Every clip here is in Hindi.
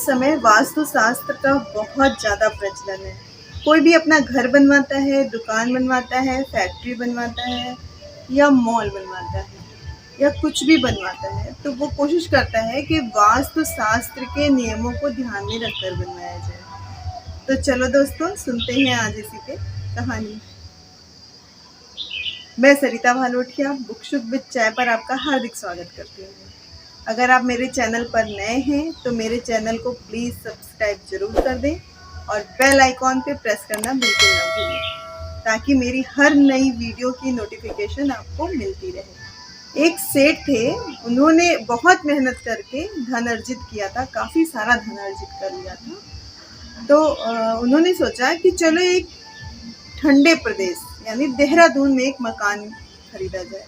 इस समय वास्तुशास्त्र का बहुत ज़्यादा प्रचलन है। कोई भी अपना घर बनवाता है, दुकान बनवाता है, फैक्ट्री बनवाता है या मॉल बनवाता है या कुछ भी बनवाता है, तो वो कोशिश करता है कि वास्तुशास्त्र के नियमों को ध्यान में रखकर बनवाया जाए। तो चलो दोस्तों, सुनते हैं आज इसी पे कहानी। मैं सरिता भालोठिया बुकशुक विद चाय पर आपका हार्दिक स्वागत करती हूँ। अगर आप मेरे चैनल पर नए हैं तो मेरे चैनल को प्लीज़ सब्सक्राइब जरूर कर दें और बेल आइकॉन पे प्रेस करना बिल्कुल ना भूलें, ताकि मेरी हर नई वीडियो की नोटिफिकेशन आपको मिलती रहे। एक सेठ थे, उन्होंने बहुत मेहनत करके धन अर्जित किया था, काफ़ी सारा धन अर्जित कर लिया था। तो उन्होंने सोचा कि चलो एक ठंडे प्रदेश यानी देहरादून में एक मकान खरीदा जाए।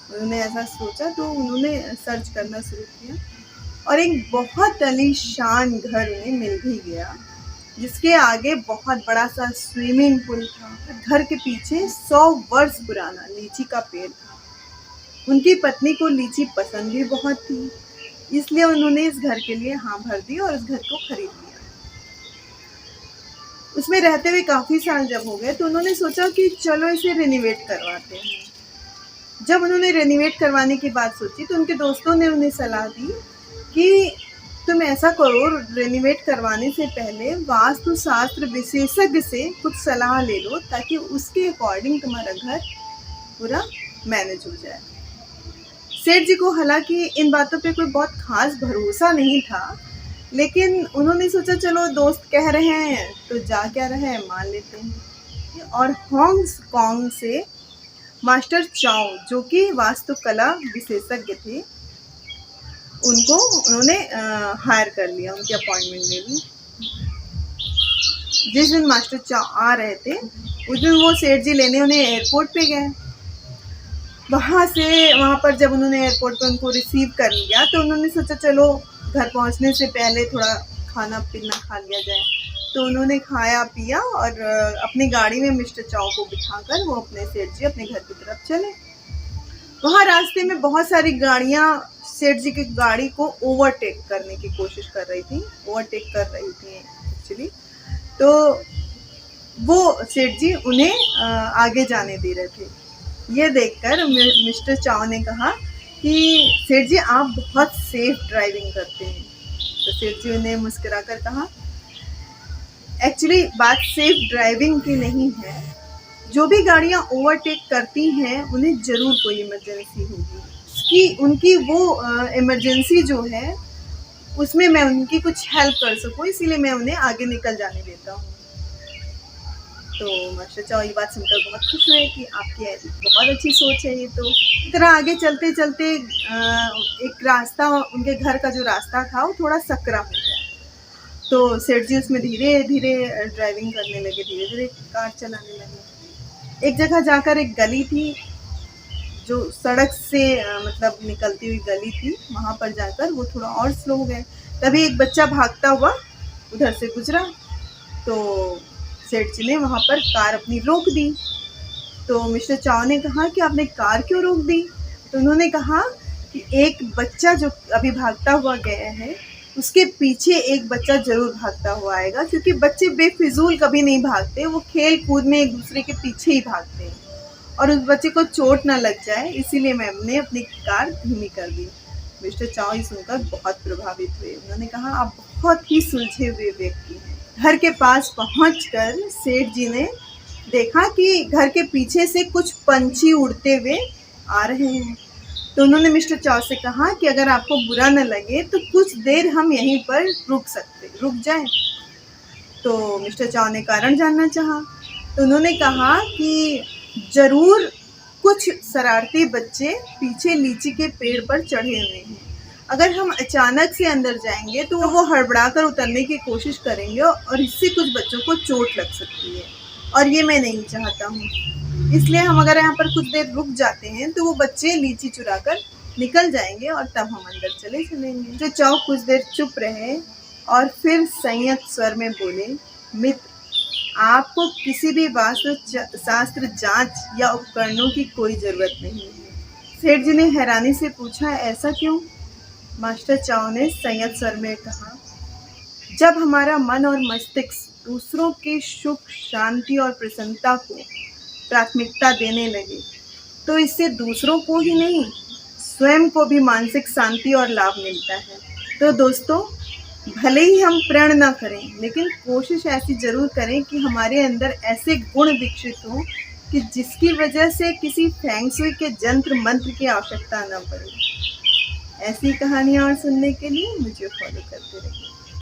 उन्होंने ऐसा सोचा तो उन्होंने सर्च करना शुरू किया और एक बहुत आलीशान घर उन्हें मिल भी गया, जिसके आगे बहुत बड़ा सा स्विमिंग पूल था। घर के पीछे 100 वर्ष पुराना लीची का पेड़ था। उनकी पत्नी को लीची पसंद भी बहुत थी, इसलिए उन्होंने इस घर के लिए हाँ भर दी और इस घर को खरीद लिया। उसमें रहते हुए काफ़ी साल जब हो गए तो उन्होंने सोचा कि चलो इसे रेनोवेट करवाते हैं। जब उन्होंने रेनोवेट करवाने की बात सोची तो उनके दोस्तों ने उन्हें सलाह दी कि तुम ऐसा करो, रेनोवेट करवाने से पहले वास्तुशास्त्र विशेषज्ञ से कुछ सलाह ले लो, ताकि उसके अकॉर्डिंग तुम्हारा घर पूरा मैनेज हो जाए। सेठ जी को हालांकि इन बातों पे कोई बहुत खास भरोसा नहीं था, लेकिन उन्होंने सोचा चलो दोस्त कह रहे हैं तो जा क्या रहे हैं, मान लेते हैं। और हांगकांग से मास्टर चाओ, जो कि वास्तुकला विशेषज्ञ थे, उनको उन्होंने हायर कर लिया, उनकी अपॉइंटमेंट ले ली। जिस दिन मास्टर चाओ आ रहे थे उस दिन वो सेठ जी लेने उन्हें एयरपोर्ट पे गए। वहाँ पर जब उन्होंने एयरपोर्ट पे उनको रिसीव कर लिया तो उन्होंने सोचा चलो घर पहुँचने से पहले थोड़ा खाना पीना खा लिया जाए। तो उन्होंने खाया पिया और अपनी गाड़ी में मिस्टर चाओ को बिठाकर वो अपने सेठ जी अपने घर की तरफ चले। वहाँ रास्ते में बहुत सारी गाड़ियाँ सेठ जी की गाड़ी को ओवरटेक करने की कोशिश कर रही थी एक्चुअली। तो वो सेठ जी उन्हें आगे जाने दे रहे थे। ये देखकर मिस्टर चाओ ने कहा कि सेठ जी आप बहुत सेफ ड्राइविंग करते हैं। तो सेठ जी ने मुस्कुराकर कहा, एक्चुअली बात सेफ ड्राइविंग की नहीं है, जो भी गाड़ियाँ ओवरटेक करती हैं उन्हें ज़रूर कोई इमरजेंसी होगी। उनकी वो इमरजेंसी जो है उसमें मैं उनकी कुछ हेल्प कर सकूँ, इसीलिए मैं उन्हें आगे निकल जाने देता हूँ। तो मास्टर चाओ ये बात सुनकर बहुत खुश हुए कि आपकी बहुत अच्छी सोच है ये। तो इस तरह आगे चलते चलते एक रास्ता, उनके घर का जो रास्ता था वो थोड़ा सकरा हो गया। तो सेठ जी उसमें धीरे धीरे ड्राइविंग करने लगे, धीरे धीरे कार चलाने लगे। एक जगह जाकर एक गली थी जो सड़क से मतलब निकलती हुई गली थी, वहाँ पर जाकर वो थोड़ा और स्लो हो गए। तभी एक बच्चा भागता हुआ उधर से गुजरा, तो सेठ जी ने वहाँ पर कार अपनी रोक दी। तो मिस्टर चाओ ने कहा कि आपने कार क्यों रोक दी? तो उन्होंने कहा कि एक बच्चा जो अभी भागता हुआ गया है उसके पीछे एक बच्चा जरूर भागता हुआ आएगा, क्योंकि बच्चे बेफिजूल कभी नहीं भागते, वो खेल कूद में एक दूसरे के पीछे ही भागते हैं और उस बच्चे को चोट ना लग जाए, इसीलिए मैंने अपनी कार धीमी कर दी। मिस्टर चाओ ये सुनकर बहुत प्रभावित हुए। उन्होंने कहा आप बहुत ही सुलझे हुए व्यक्ति हैं। घर के पास पहुंचकर सेठ जी ने देखा कि घर के पीछे से कुछ पंछी उड़ते हुए आ रहे हैं। तो उन्होंने मिस्टर चाओ से कहा कि अगर आपको बुरा न लगे तो कुछ देर हम यहीं पर रुक जाएं। तो मिस्टर चाओ ने कारण जानना चाहा। तो उन्होंने कहा कि ज़रूर कुछ शरारती बच्चे पीछे लीची के पेड़ पर चढ़े हुए हैं। अगर हम अचानक से अंदर जाएंगे तो वो हड़बड़ा कर उतरने की कोशिश करेंगे और इससे कुछ बच्चों को चोट लग सकती है, और ये मैं नहीं चाहता हूँ। इसलिए हम अगर यहाँ पर कुछ देर रुक जाते हैं तो वो बच्चे लीची चुरा कर निकल जाएंगे और तब हम अंदर चले चलेंगे। जो चाओ कुछ देर चुप रहे और फिर संयत स्वर में बोले, मित्र आपको किसी भी वास्तुशास्त्र जांच या उपकरणों की कोई ज़रूरत नहीं है। सेठ जी ने हैरानी से पूछा, ऐसा क्यों? मास्टर चाओ ने संयत स्वर में कहा, जब हमारा मन और मस्तिष्क दूसरों के सुख, शांति और प्रसन्नता को प्राथमिकता देने लगे, तो इससे दूसरों को ही नहीं, स्वयं को भी मानसिक शांति और लाभ मिलता है। तो दोस्तों, भले ही हम प्रण ना करें, लेकिन कोशिश ऐसी ज़रूर करें कि हमारे अंदर ऐसे गुण विकसित हों कि जिसकी वजह से किसी फेंग शुई के जंत्र मंत्र की आवश्यकता न पड़े। ऐसी कहानियाँ और सुनने के लिए मुझे फॉलो करते रहिए।